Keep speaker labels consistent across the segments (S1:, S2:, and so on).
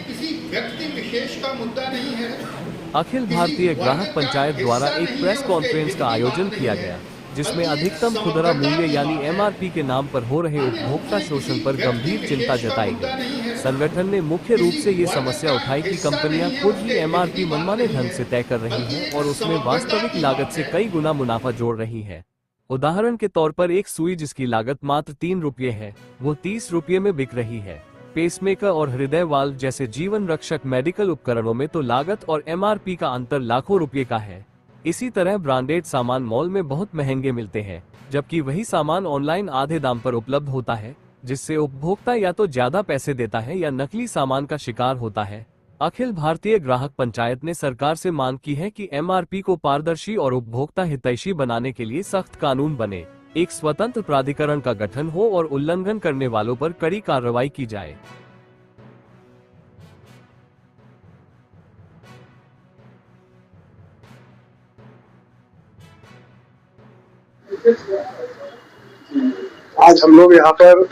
S1: किसी व्यक्ति विशेष का मुद्दा नहीं है।
S2: अखिल भारतीय ग्राहक पंचायत द्वारा एक प्रेस कॉन्फ्रेंस का आयोजन किया गया, जिसमें अधिकतम खुदरा मूल्य यानी एमआरपी के नाम पर हो रहे उपभोक्ता शोषण पर गंभीर चिंता जताई गई। संगठन ने मुख्य रूप से ये समस्या उठाई कि कंपनियां खुद ही एमआरपी मनमाने ढंग से तय कर रही हैं और उसमें वास्तविक लागत से कई गुना मुनाफा जोड़ रही है। उदाहरण के तौर पर एक सुई जिसकी लागत मात्र 3 रुपये है, वो 30 रुपये में बिक रही है। पेसमेकर और हृदय वाल्व जैसे जीवन रक्षक मेडिकल उपकरणों में तो लागत और एमआरपी का अंतर लाखों रुपये का है। इसी तरह ब्रांडेड सामान मॉल में बहुत महंगे मिलते हैं, जबकि वही सामान ऑनलाइन आधे दाम पर उपलब्ध होता है, जिससे उपभोक्ता या तो ज्यादा पैसे देता है या नकली सामान का शिकार होता है। अखिल भारतीय ग्राहक पंचायत ने सरकार से मांग की है कि एमआरपी को पारदर्शी और उपभोक्ता हितैषी बनाने के लिए सख्त कानून बने, एक स्वतंत्र प्राधिकरण का गठन हो और उल्लंघन करने वालों पर कड़ी कार्रवाई की जाए।
S3: आज हम लोग यहाँ पर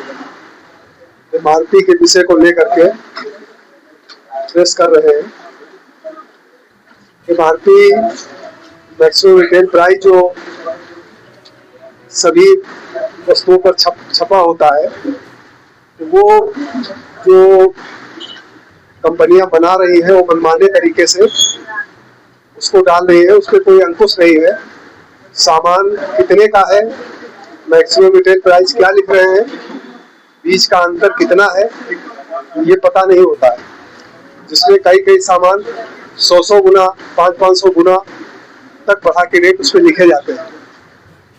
S3: एमआरपी के विषय को लेकर के प्रेस कर रहे हैं। एमआरपी मैक्सिमम रिटेल प्राइस जो सभी वस्तुओं पर छपा होता है, वो जो कंपनियां बना रही है वो मनमाने तरीके से उसको डाल रही है, उस पर कोई अंकुश नहीं है। सामान कितने का है, मैक्सिमम रिटेल प्राइस क्या लिख रहे हैं, बीच का अंतर कितना है, ये पता नहीं होता है, जिसमें कई सामान 100 गुना 500 गुना तक बढ़ा के रेट उस पर लिखे जाते हैं।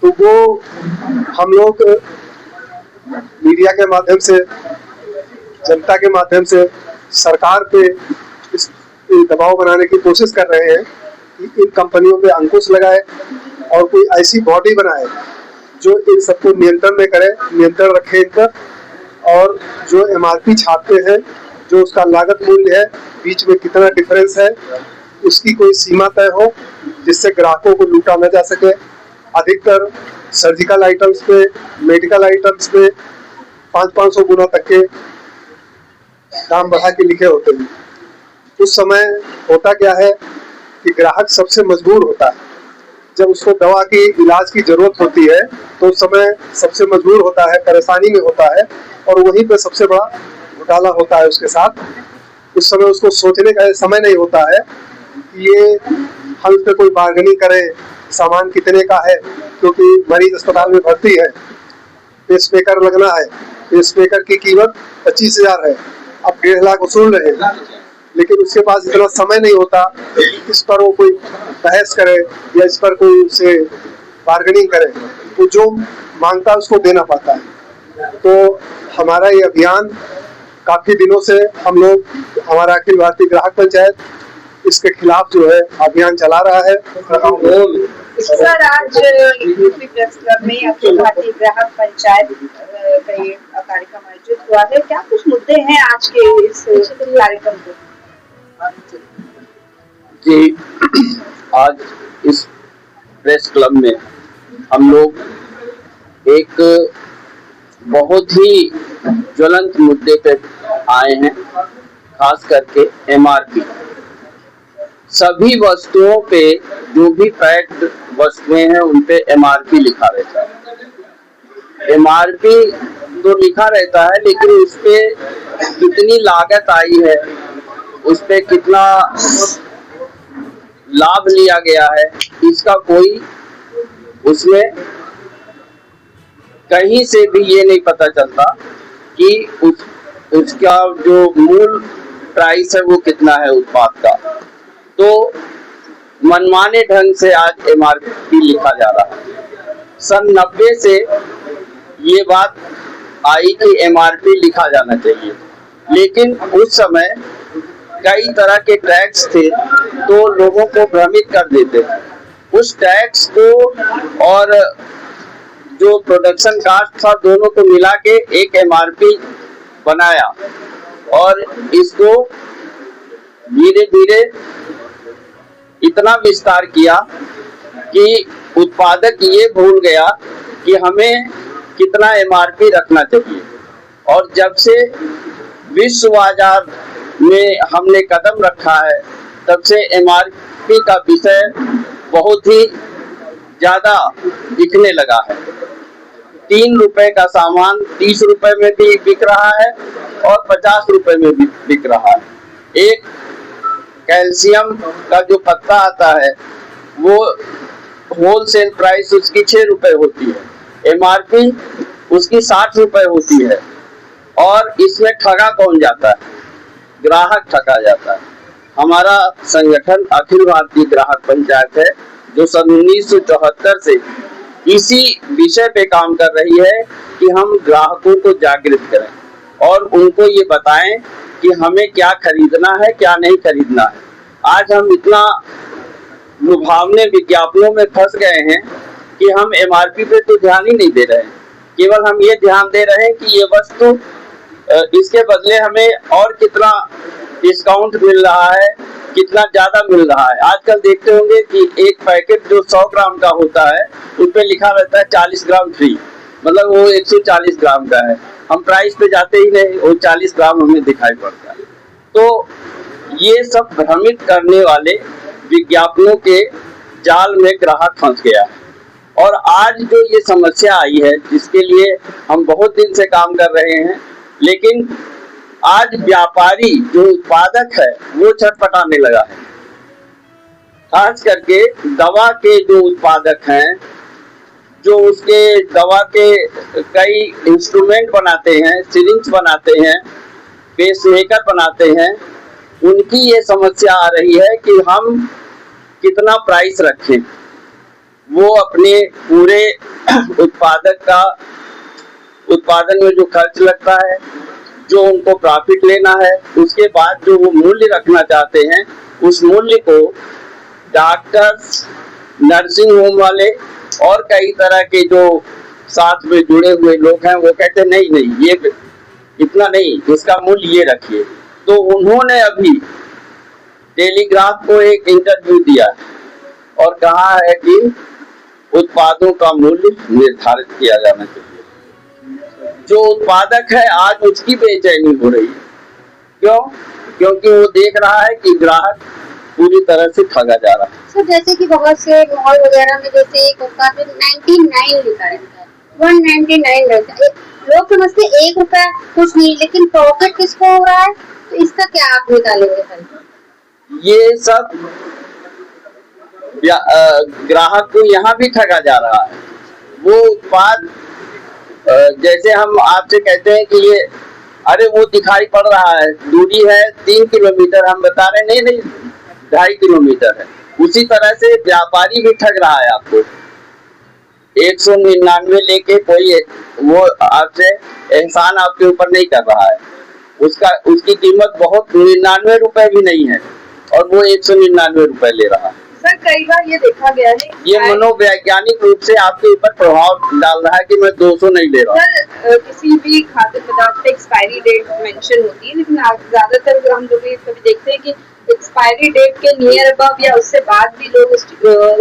S3: तो वो हम लोग मीडिया के माध्यम से, जनता के माध्यम से सरकार पे इस दबाव बनाने की कोशिश कर रहे हैं कि इन कंपनियों पे अंकुश लगाए और कोई ऐसी बॉडी बनाए जो इन सबको नियंत्रण में करे, नियंत्रण रखे इन पर, और जो एमआरपी छापते हैं, जो उसका लागत मूल्य है, बीच में कितना डिफरेंस है, उसकी कोई सीमा तय हो जिससे ग्राहकों को लूटा न जा सके। अधिकतर सर्जिकल आइटम्स पे, मेडिकल आइटम्स पे 500 गुना तक के दाम बढ़ा के लिखे होते हैं। उस समय होता क्या है कि ग्राहक सबसे मजबूर होता है। जब उसको दवा की इलाज की जरूरत होती है तो उस समय सबसे मजबूर होता है, परेशानी में होता है, और वहीं पे सबसे बड़ा घोटाला होता है उसके साथ। उस समय उसको सोचने का समय नहीं होता है कि ये हम इस पे कोई बार्गेनिंग करें, सामान कितने का है, क्योंकि मरीज अस्पताल में भर्ती है, पेसमेकर लगना है, पेसमेकर की कीमत 25,000 है, अब 1.5 लाख वसूल रहे हैं, लेकिन उसके पास इतना समय नहीं होता इस पर वो कोई बहस करे या इस पर कोई उसे बार्गेनिंग करे, तो जो मांगता है उसको देना पाता है। तो हमारा ये अभियान काफी दिनों से हम लोग, हमारा अखिल भारतीय ग्राहक पंचायत इसके खिलाफ जो है अभियान चला रहा है।
S4: सर, आज यूपी प्रेस क्लब में अखिल भारतीय ग्राहक पंचायत का ये कार्यक्रम आयोजित हुआ है। क्या कुछ मुद्दे हैं आज के इस कार्यक्रम के?
S5: जी, आज इस प्रेस क्लब में हम लोग एक बहुत ही ज्वलंत मुद्दे पे आए हैं, खास करके एमआरपी। सभी वस्तुओं पे, जो भी पैक्ड वस्तुएं हैं उन पे एमआरपी लिखा रहता है। एमआरपी तो लिखा रहता है, लेकिन उस पे कितनी लागत आई है, उस पे कितना लाभ लिया गया है, इसका कोई उसमें कहीं से भी ये नहीं पता चलता कि उसका जो मूल प्राइस है वो कितना है उत्पाद का। तो मनमाने ढंग से आज एमआरपी लिखा जा रहा है। सन 90 से ये बात आई कि एमआरपी लिखा जाना चाहिए, लेकिन उस समय कई तरह के टैक्स थे तो लोगों को भ्रमित कर देते थे। उस टैक्स को और जो प्रोडक्शन कास्ट था, दोनों को मिला के एक एमआरपी बनाया और इसको धीरे धीरे इतना विस्तार किया कि उत्पादक ये भूल गया कि हमें कितना एमआरपी रखना चाहिए। और जब से विश्व बाजार में हमने कदम रखा है तब से एमआरपी का विषय बहुत ही ज्यादा दिखने लगा है। 3 रुपए का सामान 30 रुपए में भी बिक रहा है और 50 रुपए में भी बिक रहा है। एक कैल्शियम का जो पत्ता आता है वो होलसेल प्राइस उसकी 6 रुपए होती है, एमआरपी उसकी 60 रुपए होती है। और इसमें ठगा कौन जाता है? ग्राहक ठगा जाता है। हमारा संगठन अखिल भारतीय ग्राहक पंचायत है जो सन 1974 से इसी विषय पे काम कर रही है कि हम ग्राहकों को जागृत करें और उनको ये बताएं कि हमें क्या खरीदना है, क्या नहीं खरीदना है। आज हम इतना लुभावने विज्ञापनों में फंस गए हैं कि हम एमआरपी पे तो ध्यान ही नहीं दे रहे हैं। केवल हम ये ध्यान दे रहे हैं कि ये वस्तु इसके बदले हमें और कितना डिस्काउंट मिल रहा है, कितना ज्यादा मिल रहा है। आजकल देखते होंगे कि एक पैकेट जो 100 ग्राम का होता है उस पे लिखा रहता है 40 ग्राम फ्री, मतलब वो 140 ग्राम का है। हम प्राइस पे जाते ही नहीं, वो 40 ग्राम हमें दिखाई पड़ता है। तो ये सब भ्रमित करने वाले विज्ञापनों के जाल में ग्राहक फंस गया है। और आज जो ये समस्या आई है जिसके लिए हम बहुत दिन से काम कर रहे हैं, लेकिन आज व्यापारी जो उत्पादक है वो छटपटाने लगा है। खास करके दवा के जो उत्पादक हैं, जो उसके दवा के कई इंस्ट्रूमेंट बनाते हैं, सिरिंज बनाते हैं, पेसमेकर बनाते हैं, उनकी ये समस्या आ रही है कि हम कितना प्राइस रखें। वो अपने पूरे उत्पादन में जो खर्च लगता है, जो उनको प्रॉफिट लेना है, उसके बाद जो वो मूल्य रखना चाहते हैं, उस मूल्य को डॉक्टर्स, नर्सिंग होम वाले और कई तरह के जो साथ में जुड़े हुए लोग हैं वो कहते नहीं ये इतना नहीं, इसका मूल्य ये रखिए। तो उन्होंने अभी टेलीग्राफ को एक इंटरव्यू दिया और कहा है कि उत्पादों का मूल्य निर्धारित किया जाना चाहिए। जो उत्पादक है आज उसकी बेचैनी हो रही है। क्यों? क्योंकि वो देख रहा है कि ग्राहक पूरी तरह से ठगा जा रहा है।
S6: सर जैसे कि बहुत से मॉल वगैरह में जैसे एक होता है 99 लिखा रहता है, 199 रहता है। लोग समझते 1 रुपया कुछ नहीं, लेकिन प्रॉफिट किसको हो रहा है, तो इसका क्या आप निकालेंगे सर?
S5: ये सब ग्राहक को यहाँ भी ठगा जा रहा है। वो उत्पाद जैसे हम आपसे कहते हैं कि ये अरे वो दिखाई पड़ रहा है, दूरी है 3 किलोमीटर, हम बता रहे नहीं 2.5 किलोमीटर है। उसी तरह से व्यापारी भी ठग रहा है आपको। 199 लेके कोई वो आपसे एहसान आपके ऊपर नहीं कर रहा है। उसकी कीमत बहुत 99 रुपए भी नहीं है और वो 199 रुपए ले रहा है।
S4: सर कई बार ये देखा गया है,
S5: ये मनोवैज्ञानिक रूप से आपके ऊपर प्रभाव डाल रहा है कि मैं 200 नहीं ले रहा।
S4: सर किसी भी खाद्य पदार्थ पे एक्सपायरी डेट मेंशन होती है, लेकिन ज्यादातर हम लोग कभी देखते हैं कि एक्सपायरी डेट के नियर अबव या उससे बाद भी लोग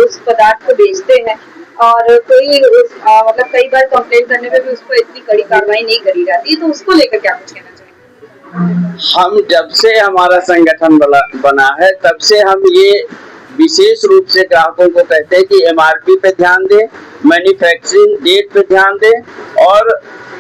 S4: उस पदार्थ को बेचते हैं और कोई मतलब कई बार कंप्लेन करने पे भी उसको इतनी कड़ी कार्रवाई नहीं करी जाती, तो उसको लेकर क्या कुछ कहना चाहिए? हम जब से हमारा संगठन बना है तब से हम ये विशेष रूप से ग्राहकों को कहते हैं कि एमआरपी पे ध्यान दें, मैन्युफैक्चरिंग डेट पे ध्यान दें। और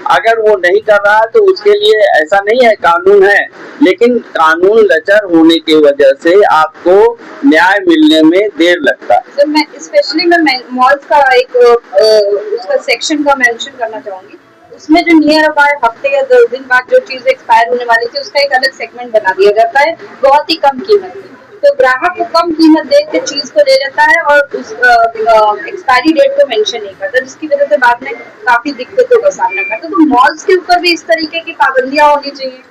S4: अगर वो नहीं कर रहा तो उसके लिए ऐसा नहीं है, कानून है, लेकिन कानून लचर होने की वजह से आपको न्याय मिलने में देर लगता है। सर मैं स्पेशली मैं मॉल्स का एक उसका सेक्शन का मेंशन करना चाहूंगी। उसमें जो नियर अबाउट हफ्ते या 10 दिन बाद जो चीज एक्सपायर होने वाली थी उसका एक अलग सेगमेंट बना दिया जाता है बहुत ही कम कीमत में। तो ग्राहक को कम कीमत देख के चीज को ले लेता है और उस एक्सपायरी डेट को मेंशन नहीं करता, जिसकी वजह से बाद में काफी दिक्कतों का सामना करता है। तो मॉल्स के ऊपर भी इस तरीके की पाबंदियां होनी चाहिए।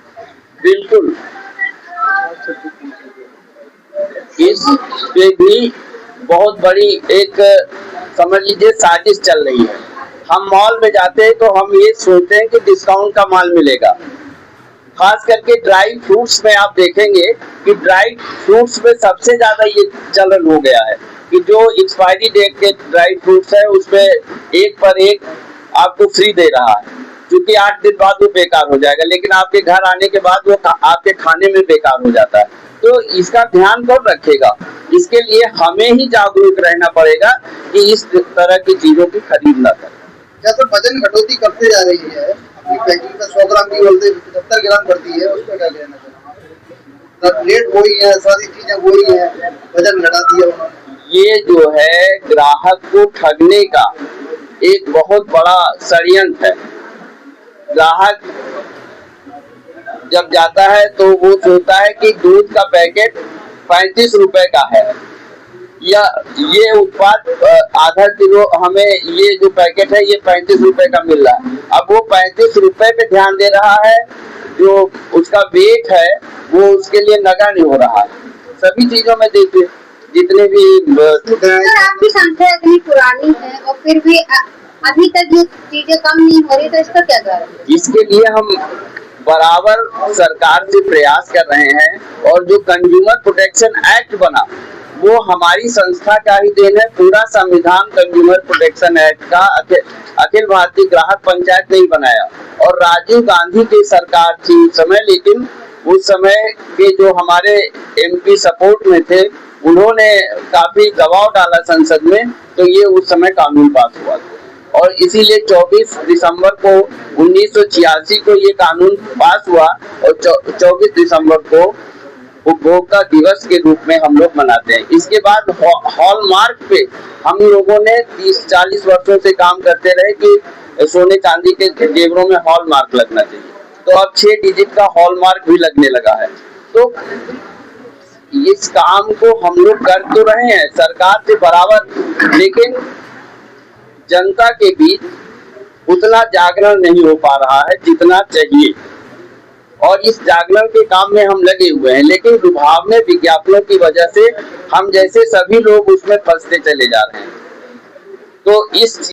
S5: बिल्कुल, इस पे भी बहुत बड़ी एक समझ लीजिए साजिश चल रही है। हम मॉल में जाते हैं तो हम ये सोचते हैं कि डिस्काउंट का माल मिलेगा। खास करके ड्राई फ्रूट्स में आप देखेंगे कि ड्राई फ्रूट्स में सबसे ज्यादा ये चलन हो गया है कि जो एक्सपायरी डेट के ड्राई फ्रूट्स है उसमें एक पर एक आपको फ्री दे रहा है। क्योंकि 8 दिन बाद वो बेकार हो जाएगा, लेकिन आपके घर आने के बाद वो आपके खाने में बेकार हो जाता है। तो इसका ध्यान कौन रखेगा? इसके लिए हमें ही जागरूक रहना पड़ेगा कि इस तरह की चीजों की खरीद न करें।
S3: जैसे वजन घटोती करते जा रही है, अपनी पैकिंग में 100 ग्राम की बोलते 75 ग्राम बढ़ती है, उसका क्या कहना चाहिए? रेट वही है, सारी चीजें वही है, वजन घटा दिया उन्होंने।
S5: ये जो है ग्राहक को ठगने का एक बहुत बड़ा षड्यंत्र है। ग्राहक जब जाता है तो वो सोचता है कि दूध का पैकेट 35 रुपए का है, या ये उत्पाद आधा किलो हमें ये जो पैकेट है ये 35 रुपए का मिल रहा है। अब वो 35 रुपए पे ध्यान दे रहा है, जो उसका वेट है वो उसके लिए नगा नहीं हो रहा है। सभी चीजों में देखिए जितने भी
S6: आपकी संख्या इतनी पुरानी है और फिर भी अभी तक ये चीजें कम नहीं हो रही, तो इसका क्या कारण?
S5: इसके लिए हम बराबर सरकार से प्रयास कर रहे हैं, और जो कंज्यूमर प्रोटेक्शन एक्ट बना वो हमारी संस्था का ही देन है। पूरा संविधान कंज्यूमर प्रोटेक्शन एक्ट का अखिल भारतीय ग्राहक पंचायत ने ही बनाया, और राजीव गांधी की सरकार थी उस समय, लेकिन उस समय के जो हमारे MP सपोर्ट में थे उन्होंने काफी दबाव डाला संसद में, तो ये उस समय कानून पास हुआ था। और इसीलिए 24 दिसंबर को 1986 को ये कानून पास हुआ, और 24 दिसंबर को उपभोक्ता दिवस के रूप में हम लोग मनाते हैं। इसके बाद हॉलमार्क पे हम लोगों ने 30-40 वर्षों से काम करते रहे कि सोने चांदी के जेवरों में हॉलमार्क लगना चाहिए, तो अब 6 डिजिट का हॉलमार्क भी लगने लगा है। तो इस काम को हम लोग कर तो रहे हैं सरकार से बराबर, लेकिन जनता के बीच उतना जागरण नहीं हो पा रहा है जितना चाहिए, और इस जागरण के काम में हम लगे हुए हैं, लेकिन लुभावने विज्ञापनों की वजह से हम जैसे सभी लोग उसमें फंसते चले जा रहे हैं। तो इस